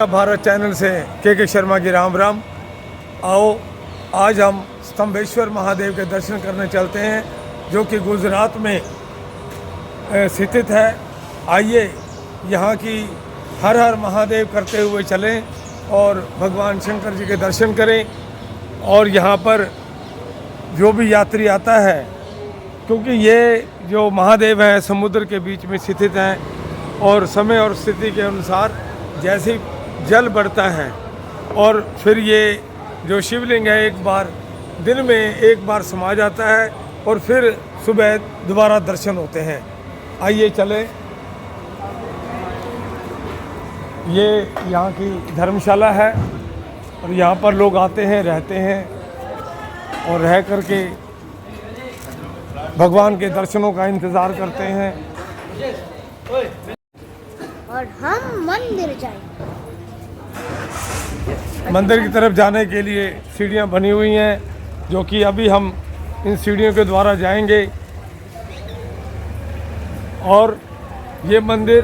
Bharat channel से के शर्मा की राम राम। आओ आज हम स्तंभेश्वर महादेव के दर्शन करने चलते हैं, जो कि गुजरात में स्थित है। आइए यहाँ की हर हर महादेव करते हुए चलें और भगवान शंकर जी के दर्शन करें। और यहाँ पर जो भी यात्री आता है, क्योंकि ये जो महादेव हैं समुद्र के बीच में स्थित हैं और समय और स्थिति के अनुसार जैसे जल बढ़ता है और फिर ये जो शिवलिंग है एक बार दिन में एक बार समा जाता है और फिर सुबह दोबारा दर्शन होते हैं। आइए चलें। ये यहाँ की धर्मशाला है और यहाँ पर लोग आते हैं, रहते हैं और रह करके भगवान के दर्शनों का इंतज़ार करते हैं। और हम मंदिर जाएंगे। मंदिर की तरफ जाने के लिए सीढ़ियाँ बनी हुई हैं, जो कि अभी हम इन सीढ़ियों के द्वारा जाएंगे। और ये मंदिर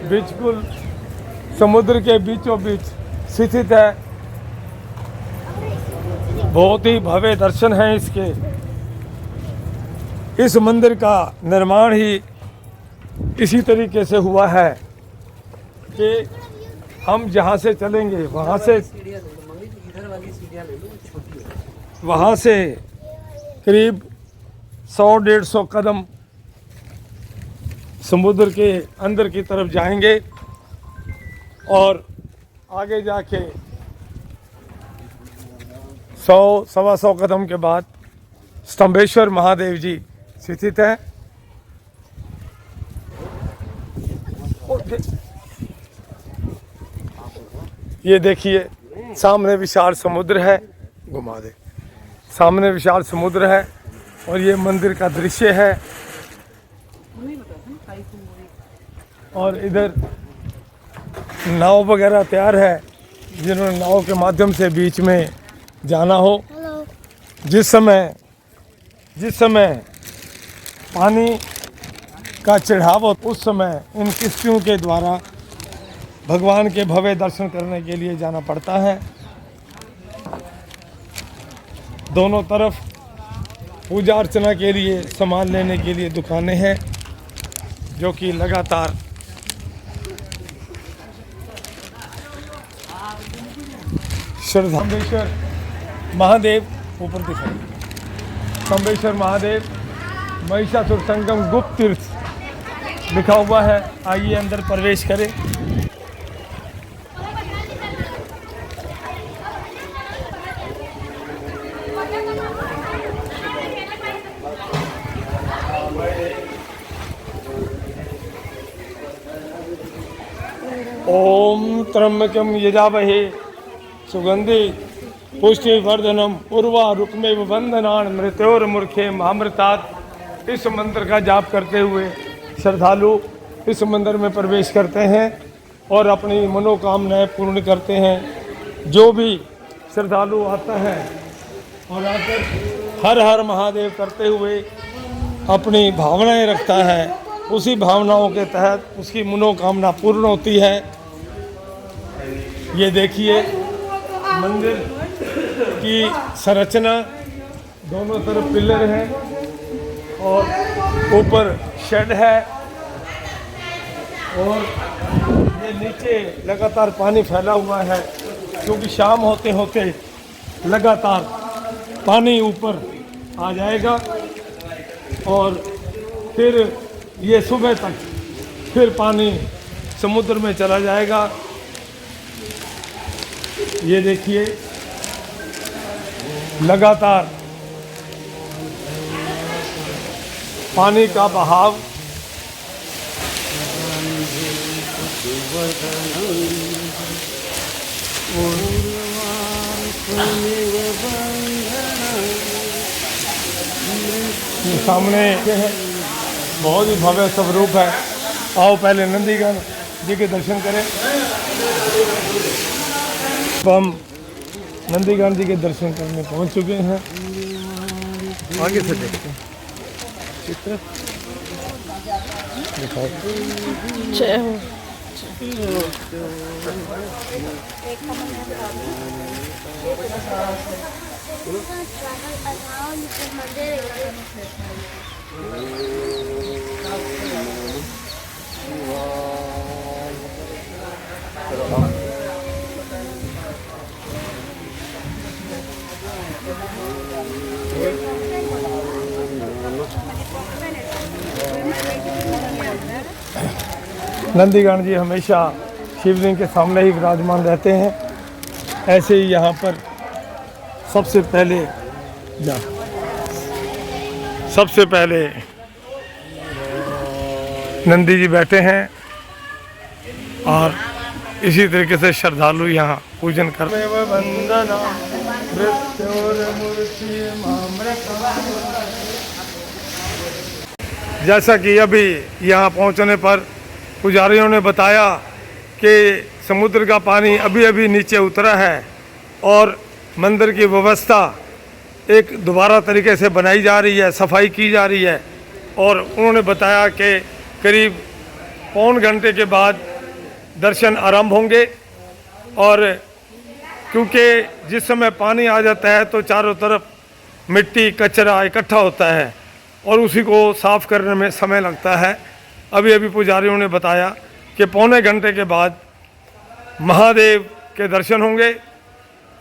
बिल्कुल समुद्र के बीचों बीच स्थित है। बहुत ही भव्य दर्शन हैं इसके। इस मंदिर का निर्माण ही इसी तरीके से हुआ है कि हम जहाँ से चलेंगे वहाँ से करीब 100-150 कदम समुद्र के अंदर की तरफ जाएंगे और आगे जाके 100-125 कदम के बाद स्तंभेश्वर महादेव जी स्थित है। ये देखिए सामने विशाल समुद्र है, घुमा दे। सामने विशाल समुद्र है और ये मंदिर का दृश्य है। और इधर नाव वगैरह तैयार है, जिन्होंने नाव के माध्यम से बीच में जाना हो। जिस समय पानी का चढ़ाव हो, उस समय इन किश्तियों के द्वारा भगवान के भव्य दर्शन करने के लिए जाना पड़ता है। दोनों तरफ पूजा अर्चना के लिए सामान लेने के लिए दुकानें हैं, जो कि लगातार स्तंभेश्वर महादेव ऊपर दिखाई। स्तंभेश्वर महादेव महिषासुर संगम गुप्त तीर्थ लिखा हुआ है। आइए अंदर प्रवेश करें। ओम त्र्यंबकं यजामहे सुगंधि पुष्टिवर्धनम उर्वा रुक्मेव बंधनान् मृत्योर्मुखे महामृतात्। इस मंत्र का जाप करते हुए श्रद्धालु इस मंदिर में प्रवेश करते हैं और अपनी मनोकामनाएं पूर्ण करते हैं। जो भी श्रद्धालु आता है और आकर हर हर महादेव करते हुए अपनी भावनाएं रखता है, उसी भावनाओं के तहत उसकी मनोकामना पूर्ण होती है। ये देखिए मंदिर की संरचना, दोनों तरफ पिलर हैं और ऊपर शेड है और ये नीचे लगातार पानी फैला हुआ है, क्योंकि शाम होते होते लगातार पानी ऊपर आ जाएगा और फिर ये सुबह तक फिर पानी समुद्र में चला जाएगा। ये देखिए लगातार पानी का बहाव। सामने बहुत ही भव्य स्वरूप है। आओ पहले नंदीगण जी के दर्शन करें। हम नंदीगण जी के दर्शन करने पहुंच चुके हैं। आगे से देखते हैं चित्र दिखाओ। नंदीगण जी हमेशा शिवलिंग के सामने ही विराजमान रहते हैं। ऐसे ही यहाँ पर सबसे पहले नंदी जी बैठे हैं और इसी तरीके से श्रद्धालु यहाँ पूजन कर जैसा कि अभी यहाँ पहुँचने पर पुजारियों ने बताया कि समुद्र का पानी अभी अभी नीचे उतरा है और मंदिर की व्यवस्था एक दोबारा तरीके से बनाई जा रही है, सफाई की जा रही है। और उन्होंने बताया कि करीब पौन घंटे के बाद दर्शन आरंभ होंगे। और क्योंकि जिस समय पानी आ जाता है तो चारों तरफ मिट्टी कचरा इकट्ठा होता है और उसी को साफ़ करने में समय लगता है। अभी अभी पुजारियों ने बताया कि पौने घंटे के बाद महादेव के दर्शन होंगे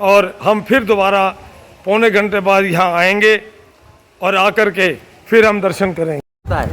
और हम फिर दोबारा पौने घंटे बाद यहाँ आएंगे और आकर के फिर हम दर्शन करेंगे।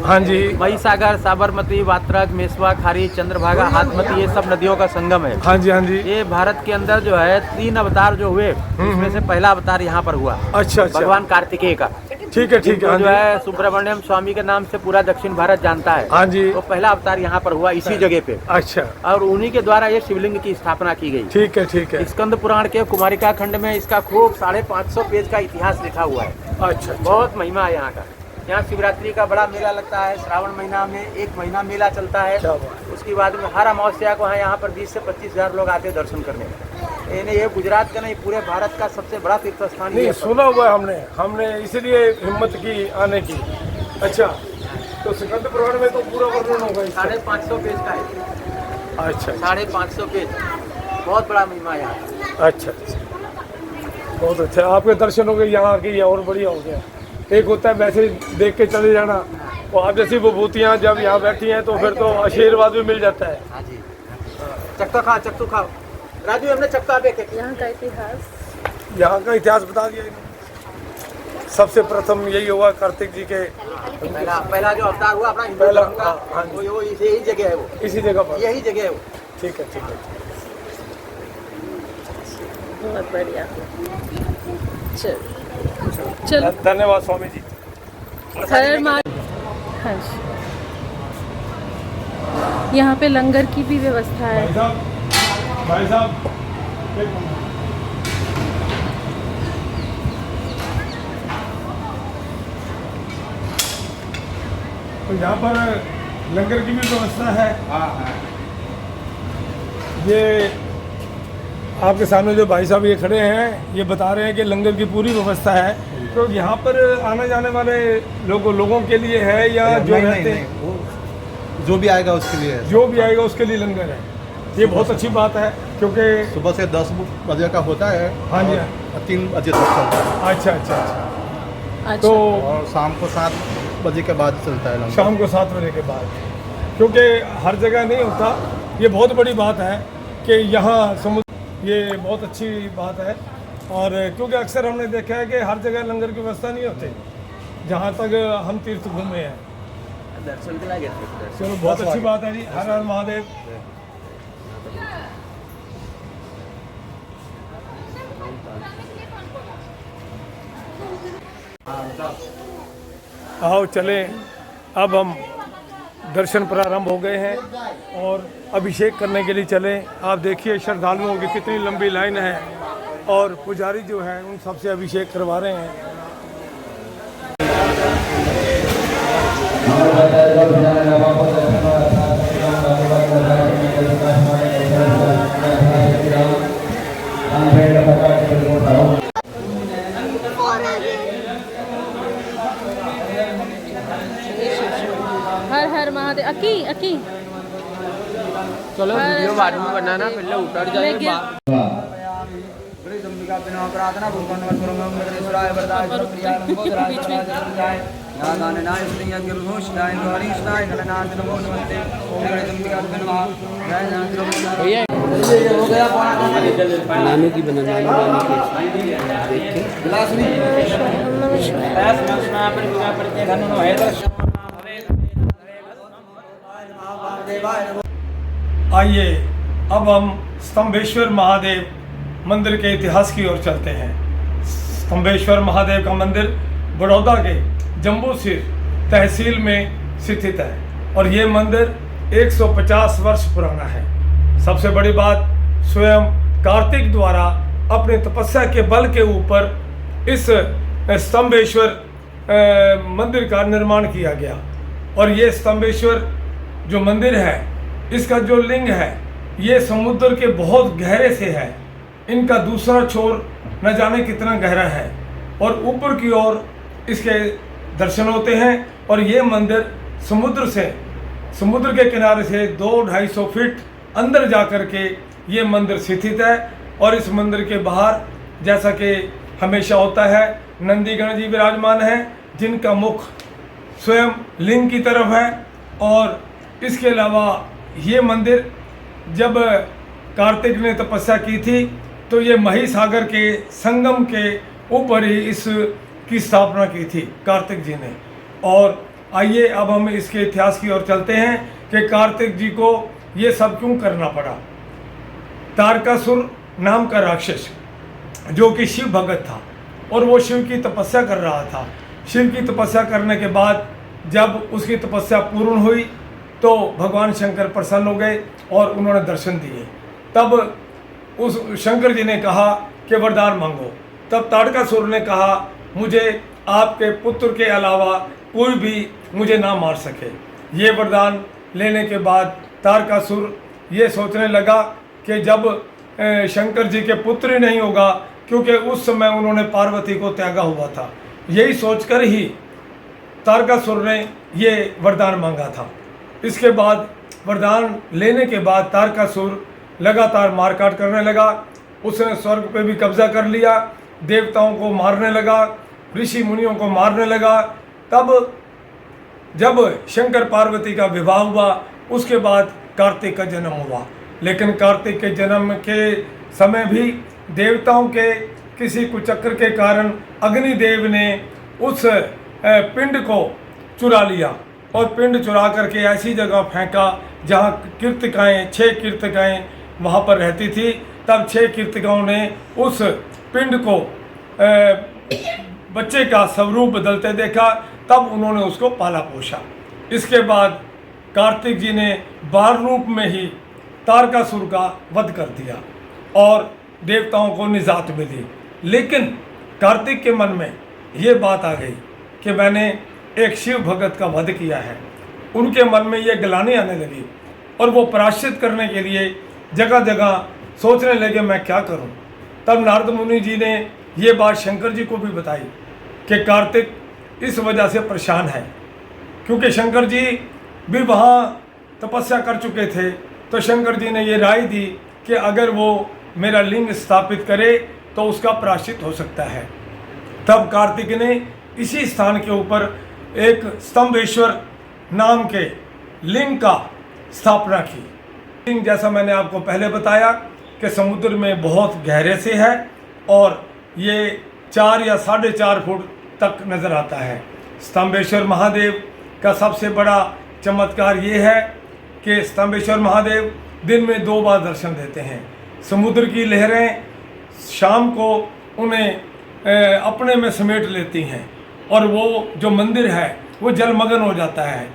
हाँ जी, महिसागर, साबरमती, वात्रक, मेसवा, खारी, चंद्रभागा, हाथमती, ये सब नदियों का संगम है। हाँ जी, हाँ जी। ये भारत के अंदर जो है 3 अवतार जो हुए, इसमें से पहला अवतार यहाँ पर हुआ। अच्छा अच्छा, भगवान कार्तिकेय का। ठीक है ठीक है। जो है सुब्रमण्यम स्वामी के नाम से पूरा दक्षिण भारत जानता है। हाँ जी, तो पहला अवतार यहाँ पर हुआ इसी जगह पे। अच्छा, और उन्हीं के द्वारा ये शिवलिंग की स्थापना की गई। ठीक है ठीक है। स्कंद पुराण के कुमारिका खंड में इसका खूब 550 पेज का इतिहास लिखा हुआ है। अच्छा, बहुत महिमा है यहाँ का। यहाँ शिवरात्रि का बड़ा मेला लगता है। श्रावण महीना में 1 महीना मेला चलता है। उसके बाद में हर अमावस्या को यहाँ पर 20 से 25 हजार लोग आते हैं दर्शन करने। ये गुजरात का नहीं, पूरे भारत का सबसे बड़ा तीर्थ स्थान नहीं सुना हुआ है हमने इसलिए हिम्मत की आने की। अच्छा, तो स्कंद पुराण में तो पूरा वर्णन होगा। 550 पेज का है। अच्छा, 550 पेज, बहुत बड़ा महिमा है यहाँ। अच्छा, बहुत अच्छा। आपके दर्शन हो गए यहाँ के, और बढ़िया हो गया। एक होता है वैसे देख के चले जाना, और आप जैसी विभूतियाँ जब यहाँ बैठी हैं तो फिर तो आशीर्वाद भी मिल जाता है। हाँ जी, चक्का खाओ राजू, हमने चक्का देखे। यहाँ का इतिहास बता दिया इन्होंने। सबसे प्रथम यही हुआ कार्तिक जी के पहला जो अवतार हुआ अपना हिंदू धर्म का, वो यही जगह है, वो इसी जगह पर, यही जगह है वो। ठीक है ठीक है, बहुत बढ़िया। चलो, धन्यवाद स्वामी जी। हर माँ। हाँ जी, यहाँ पे लंगर की भी व्यवस्था है। भाई साहब एक मिनट। तो यहाँ पर लंगर की भी व्यवस्था है। हाँ। ये आपके सामने जो भाई साहब ये खड़े हैं, ये बता रहे हैं कि लंगर की पूरी व्यवस्था है। तो यहाँ पर आने जाने वाले लोगों के लिए है या जो रहते हैं? जो भी आएगा उसके लिए, जो भी आएगा उसके लिए लंगर है। ये बहुत अच्छी बात है, क्योंकि सुबह से 10 बजे का होता है। हाँ जी, 3 बजे तक चलता है। अच्छा अच्छा अच्छा। तो और शाम को 7 बजे के बाद चलता है लंगर। शाम को 7 बजे के बाद, क्योंकि हर जगह नहीं होता। ये बहुत बड़ी बात है कि यहाँ समुद्र, ये बहुत अच्छी बात है। और क्योंकि अक्सर हमने देखा है कि हर जगह लंगर की व्यवस्था नहीं होती, जहाँ तक हम तीर्थ घूमे हैं। दर्शन के लिए चलो, बहुत अच्छी बात है जी। हर हर महादेव। आओ चलें, अब हम दर्शन प्रारंभ हो गए हैं और अभिषेक करने के लिए चलें। आप देखिए श्रद्धालुओं की कितनी लंबी लाइन है और पुजारी जो है उन सबसे अभिषेक करवा रहे हैं। हर हर महादेव। अकी चलो वीडियो बाद में बनाना, पहले उतर जाए गणेश अंबिका बिना प्रार्थना भगवान नमः गणेश्वराय वरदाय प्रियाय नमोदराय सर्वजय नादाननाय श्रीयज्ञ विभूषणाय हरीशाय गणनाथ नमो नमस्ते ओम गणेश अंबिका बिना जय नाथ भैया ये हो गया नानू की बना नानू गिलास में प्रयास मंचना पर विवाह करते धनु नो है आइए अब हम स्तंभेश्वर महादेव मंदिर के इतिहास की ओर चलते हैं। स्तंभेश्वर महादेव का मंदिर बड़ौदा के जम्बूसिर तहसील में स्थित है और ये मंदिर 150 वर्ष पुराना है। सबसे बड़ी बात, स्वयं कार्तिक द्वारा अपनी तपस्या के बल के ऊपर इस स्तंभेश्वर मंदिर का निर्माण किया गया और ये स्तंभेश्वर जो मंदिर है, इसका जो लिंग है ये समुद्र के बहुत गहरे से है। इनका दूसरा छोर न जाने कितना गहरा है और ऊपर की ओर इसके दर्शन होते हैं और ये मंदिर समुद्र के किनारे से 200-250 फीट अंदर जा कर के ये मंदिर स्थित है। और इस मंदिर के बाहर जैसा कि हमेशा होता है, नंदीगण जी विराजमान हैं जिनका मुख स्वयं लिंग की तरफ है। और इसके अलावा ये मंदिर जब कार्तिक ने तपस्या की थी तो ये महिसागर के संगम के ऊपर ही इसकी स्थापना की थी कार्तिक जी ने। और आइए अब हम इसके इतिहास की ओर चलते हैं कि कार्तिक जी को ये सब क्यों करना पड़ा। तारकासुर नाम का राक्षस जो कि शिव भगत था और वो शिव की तपस्या कर रहा था। शिव की तपस्या करने के बाद जब उसकी तपस्या पूर्ण हुई तो भगवान शंकर प्रसन्न हो गए और उन्होंने दर्शन दिए। तब उस शंकर जी ने कहा कि वरदान मांगो। तब तारकासुर ने कहा, मुझे आपके पुत्र के अलावा कोई भी मुझे ना मार सके। ये वरदान लेने के बाद तारकासुर ये सोचने लगा कि जब शंकर जी के पुत्र ही नहीं होगा, क्योंकि उस समय उन्होंने पार्वती को त्यागा हुआ था, यही सोचकर ही तारकासुर ने ये वरदान मांगा था। इसके बाद वरदान लेने के बाद तारकासुर लगातार मारकाट करने लगा। उसने स्वर्ग पे भी कब्जा कर लिया, देवताओं को मारने लगा, ऋषि मुनियों को मारने लगा। तब जब शंकर पार्वती का विवाह हुआ उसके बाद कार्तिक का जन्म हुआ। लेकिन कार्तिक के जन्म के समय भी देवताओं के किसी कुचक्र के कारण अग्निदेव ने उस पिंड को चुरा लिया और पिंड चुरा करके ऐसी जगह फेंका जहाँ कीर्तिकाएँ 6 कीर्तिकाएँ वहाँ पर रहती थी। तब 6 कीर्तिकाओं ने उस पिंड को बच्चे का स्वरूप बदलते देखा, तब उन्होंने उसको पाला पोषा। इसके बाद कार्तिक जी ने बाल रूप में ही तारकासुर का वध कर दिया और देवताओं को निजात मिली। लेकिन कार्तिक के मन में ये बात आ गई कि मैंने एक शिव भगत का वध किया है। उनके मन में ये ग्लानि आने लगी और वो प्रायश्चित करने के लिए जगह जगह सोचने लगे मैं क्या करूं। तब नारद मुनि जी ने ये बात शंकर जी को भी बताई कि कार्तिक इस वजह से परेशान है, क्योंकि शंकर जी भी वहाँ तपस्या कर चुके थे। तो शंकर जी ने ये राय दी कि अगर वो मेरा लिंग स्थापित करे तो उसका प्रायश्चित हो सकता है। तब कार्तिक ने इसी स्थान के ऊपर एक स्तंभेश्वर नाम के लिंग का स्थापना की। लिंग जैसा मैंने आपको पहले बताया कि समुद्र में बहुत गहरे से है और ये 4 या 4.5 फुट तक नज़र आता है। स्तंभेश्वर महादेव का सबसे बड़ा चमत्कार ये है कि स्तंभेश्वर महादेव दिन में 2 बार दर्शन देते हैं। समुद्र की लहरें शाम को उन्हें अपने में समेट लेती हैं और वो जो मंदिर है वो जलमग्न हो जाता है।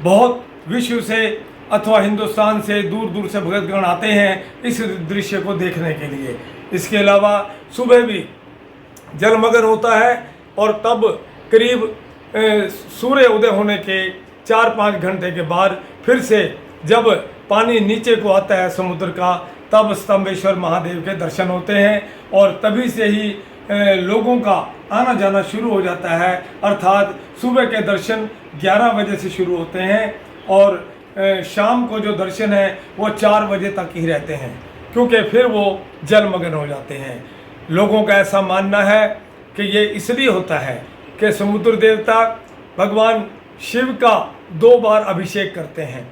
बहुत विश्व से अथवा हिंदुस्तान से दूर दूर से भक्तगण आते हैं इस दृश्य को देखने के लिए। इसके अलावा सुबह भी जलमग्न होता है और तब करीब सूर्य उदय होने के 4-5 घंटे के बाद फिर से जब पानी नीचे को आता है समुद्र का, तब स्तंभेश्वर महादेव के दर्शन होते हैं और तभी से ही लोगों का आना जाना शुरू हो जाता है। अर्थात सुबह के दर्शन 11 बजे से शुरू होते हैं और शाम को जो दर्शन है वो 4 बजे तक ही रहते हैं, क्योंकि फिर वो जलमग्न हो जाते हैं। लोगों का ऐसा मानना है कि ये इसलिए होता है कि समुद्र देवता भगवान शिव का 2 बार अभिषेक करते हैं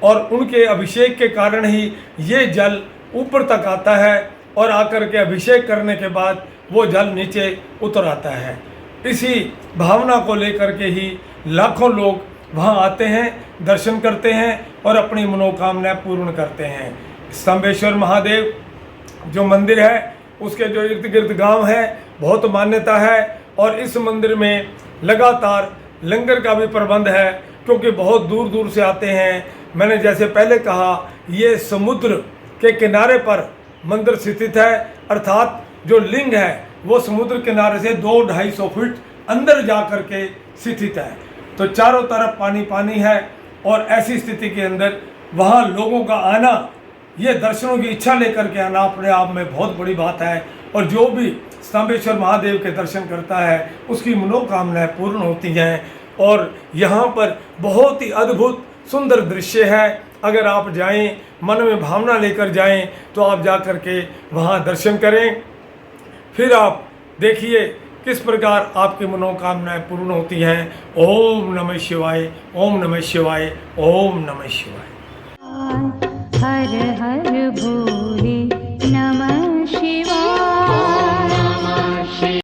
और उनके अभिषेक के कारण ही ये जल ऊपर तक आता है और आकर के अभिषेक करने के बाद वो जल नीचे उतर आता है। इसी भावना को लेकर के ही लाखों लोग वहाँ आते हैं, दर्शन करते हैं और अपनी मनोकामनाएं पूर्ण करते हैं। स्तंभेश्वर महादेव जो मंदिर है उसके जो इर्द गिर्द गांव है, बहुत मान्यता है और इस मंदिर में लगातार लंगर का भी प्रबंध है, क्योंकि बहुत दूर दूर से आते हैं। मैंने जैसे पहले कहा, ये समुद्र के किनारे पर मंदिर स्थित है, अर्थात जो लिंग है वो समुद्र किनारे से 200-250 फीट अंदर जा कर के स्थित है। तो चारों तरफ पानी पानी है और ऐसी स्थिति के अंदर वहाँ लोगों का आना, ये दर्शनों की इच्छा लेकर के आना अपने आप में बहुत बड़ी बात है। और जो भी स्तंभेश्वर महादेव के दर्शन करता है उसकी मनोकामनाएं पूर्ण होती हैं। और यहाँ पर बहुत ही अद्भुत सुंदर दृश्य है। अगर आप जाएं, मन में भावना लेकर जाएं, तो आप जा कर के वहाँ दर्शन करें, फिर आप देखिए किस प्रकार आपकी मनोकामनाएं पूर्ण होती हैं। ओम नमः शिवाय, ओम नमः शिवाय, ओम नमः शिवाय। हर हर भोले।